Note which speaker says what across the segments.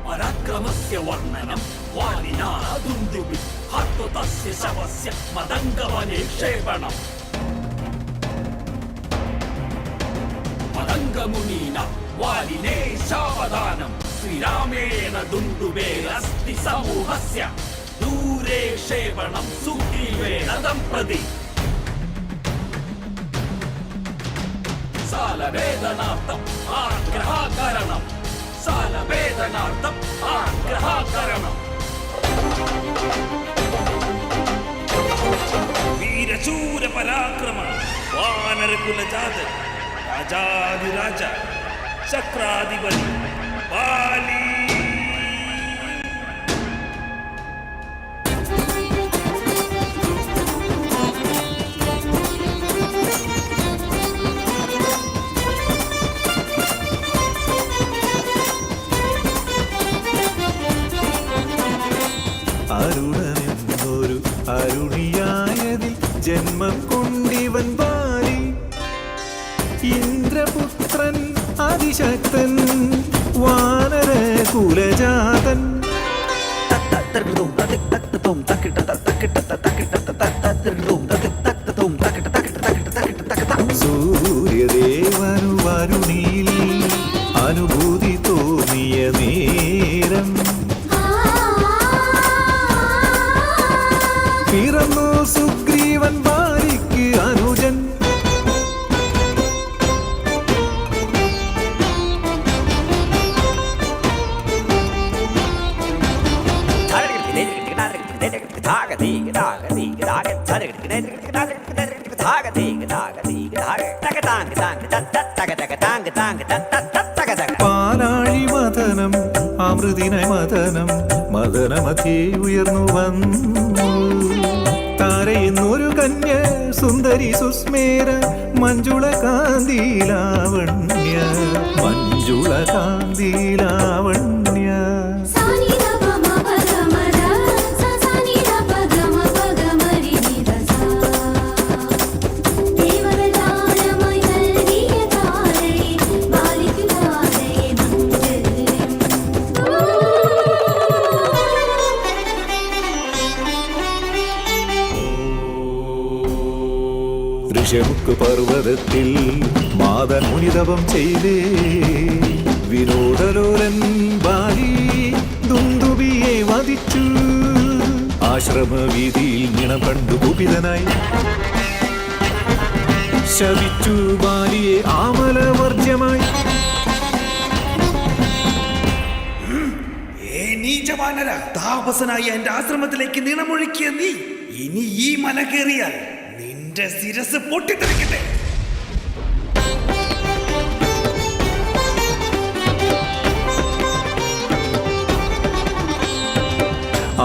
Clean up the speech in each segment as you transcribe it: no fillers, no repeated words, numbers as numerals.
Speaker 1: പരാക്രമസ്യ വർണ്ണനം വാലിനാ ദുന്ദുബി ഹത്വതസ്യ ശവസ്യ മദംഗവനെ ക്ഷേപണം മദംഗമുനീന വാലിനേ ശാവധാനം ശ്രീരാമേണ ദുന്ദുബേ അസ്തി സമൂഹസ്യ ദൂരേ ക്ഷേപണം സുഗ്രീവേണ ദംപ്രതി സാലവേദനാർത്ഥം ആഗ്രഹാകരണം സാലവേദനാർത്ഥം ആഗ്രഹാകരണം വീരശൂര പരാക്രമ വാനരകുലജാതൻ രാജാധിരാജ ചക്രാധിപതി ബാലി
Speaker 2: അരുണനെന്നൊരു അരുണിയായതിൽ ജന്മം കൊണ്ടിവൻ ബാലി ഇന്ദ്രപുത്രൻ അതിശക്തൻ വാനര കുലജാതൻ സൂര്യദേവനു വരുണിയിൽ അനുഭൂതി തോന്നിയ നേരം പിറന്നു സുഗ്രീവൻ ബാലിക്ക് അനുജൻ പാലാഴി മദനം അമൃതിനായി മദനം മദനമധ്യേ ഉയർന്നു വന്നു താരയെന്നൊരു കന്യ സുന്ദരി സുസ്മേര മഞ്ജുള കാന്തിലാവണ്യ മഞ്ജുള കാന്തിലാവണ്യ ഋഷമുക്ക് പർവ്വതത്തിൽ മാതൻ മുനിതപം ചെയ്തേ വിനോദലോലൻ ബാലി ദുന്ദുബിയെ വധിച്ചു ആശ്രമവീതിയിൽ നിണം കണ്ടു കുപിതനായി ശപിച്ചു ബാലിയെ ആമലവർജ്യമായി
Speaker 1: നീചവാനര താപസനായി എന്റെ ആശ്രമത്തിലേക്ക് നിണമൊഴുക്കിയ നീ ഇനി ഈ മല കയറിയാൽ നിന്റെ ശിരസ് പൊട്ടിത്തെറിക്കട്ടെ.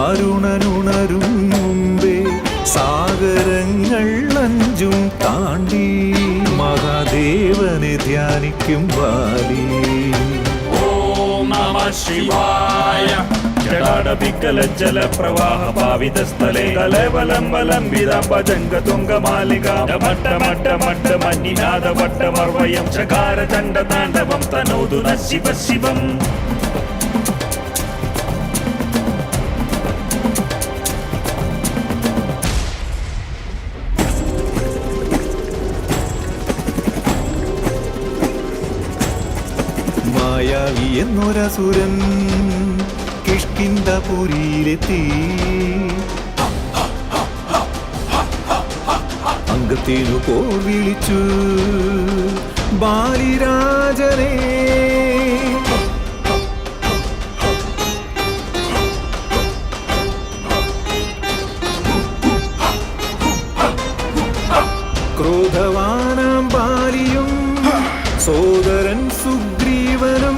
Speaker 2: അരുണനുണരും മുമ്പേ സാഗരങ്ങൾ അഞ്ചും താണ്ടി മഹാദേവനെ ധ്യാനിക്കും ബാലി.
Speaker 3: ഓം നമഃ ശിവായ. ജടാടപിക്കലജ്ജല പ്രവാഹ പാവിതസ്ഥലേ കലവലംബലംബിത ഭജംഗ തുംഗമാലിക മട്ട മട്ട മട്ട മഞ്ഞിനാഥ വട്ടമർവയം ചകാര ചണ്ഡ താണ്ഡവം തനോതു ന ശിവ ശിവം.
Speaker 2: മായാവി എന്നൊരസുരൻ കിഷ്കിന്ധപുരിയിലെത്തി അംഗത്തിനു പോർ വിളിച്ചു ബാലിരാജനെ. ക്രോധവാനാം ബാലിയും സോദരൻ സുഗ്രീവനും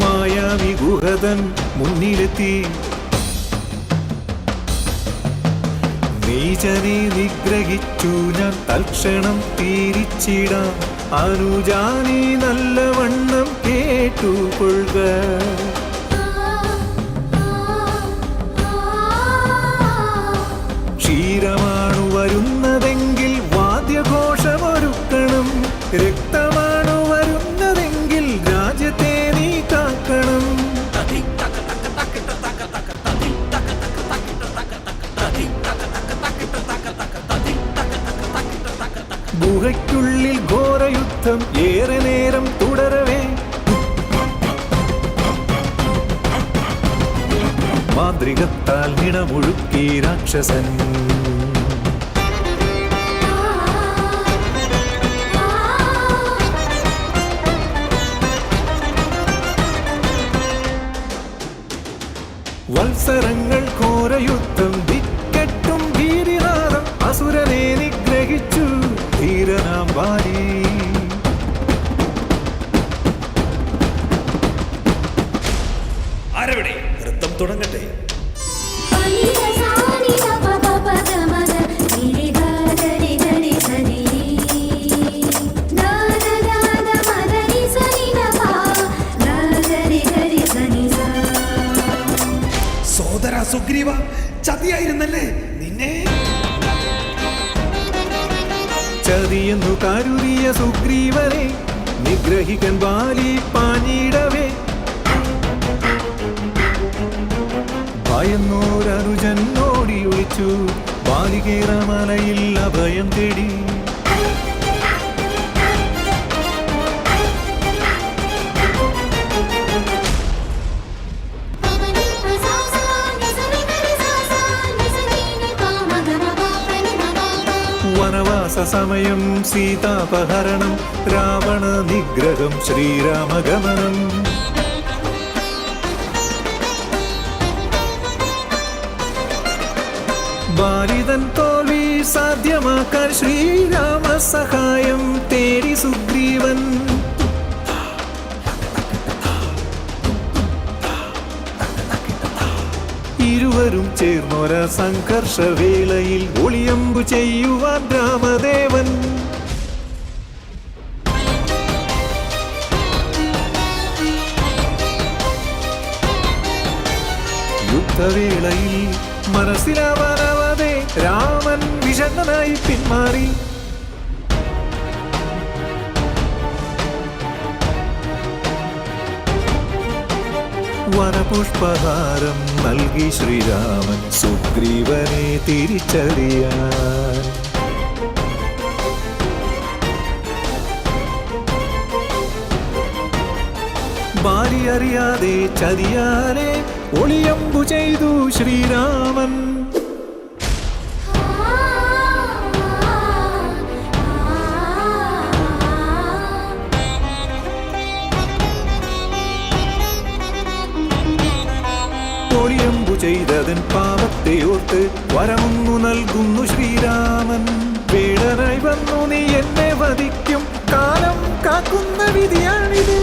Speaker 2: മായാവി ഗുഹതൻ മുന്നിലെത്തി നീചനെ നിഗ്രഹിച്ചു ഞാൻ തൽക്ഷണം തിരിച്ചിടാം അനുജാനി നല്ലവണ്ണം കേട്ടുകൊള്ളുക. മാന്ത്രികത്താൽ നിണമുഴുക്കി രാക്ഷസൻ. വത്സരങ്ങൾ ഘോരയുദ്ധം ദിക്കെട്ടും ഭീതിനാദം അസുരനെ നിഗ്രഹിച്ചു ധീരനാം ബാലി.
Speaker 1: ആരവിടെ? നൃത്തം തുടങ്ങട്ടെ. സോദര സുഗ്രീവ, ചതിയായിരുന്നല്ലേ നിന്നെ?
Speaker 2: ചതിയെന്നു കരുതിയ സുഗ്രീവനെ നിഗ്രഹിക്കാൻ ബാലി പാഞ്ഞിടവേ ഭയന്നോരനുജൻ ഓടി ഒളിച്ചു. ബാലികേറ മലയിൽ അഭയം തേടി. വനവാസ സമയം സീതാപഹരണം രാവണ നിഗ്രഹം ശ്രീരാമഗമനം. ബാലിതൻ തോൽവി സാധ്യമാക്കാൻ ശ്രീരാമ സഹായം തേടി സുഗ്രീവൻ. ഇരുവരും ചേർന്നൊര സംഘർഷവേളയിൽ ഒളിയമ്പു ചെയ്യുവാൻ രാമദേവൻ. യുദ്ധവേളയിൽ മനസ്സിലാവാനാവാതെ രാമൻ വിഷണ്ണനായി പിന്മാറി. വനപുഷ്പഹാരം നൽകി ശ്രീരാമൻ സുഗ്രീവനെ തിരിച്ചറിയാൻ. ബാലി അറിയാതെ ചതിയാലെ ഒളിയമ്പു ചെയ്തു ശ്രീരാമൻ. ഒളിയമ്പു ചെയ്തതൻ പാപത്തെ ഓർത്ത് വരമൊന്നു നൽകുന്നു ശ്രീരാമൻ. വേടനായി വന്നു നീ എന്നെ വധിക്കും കാലം കാക്കുന്ന വിധിയാണിത്.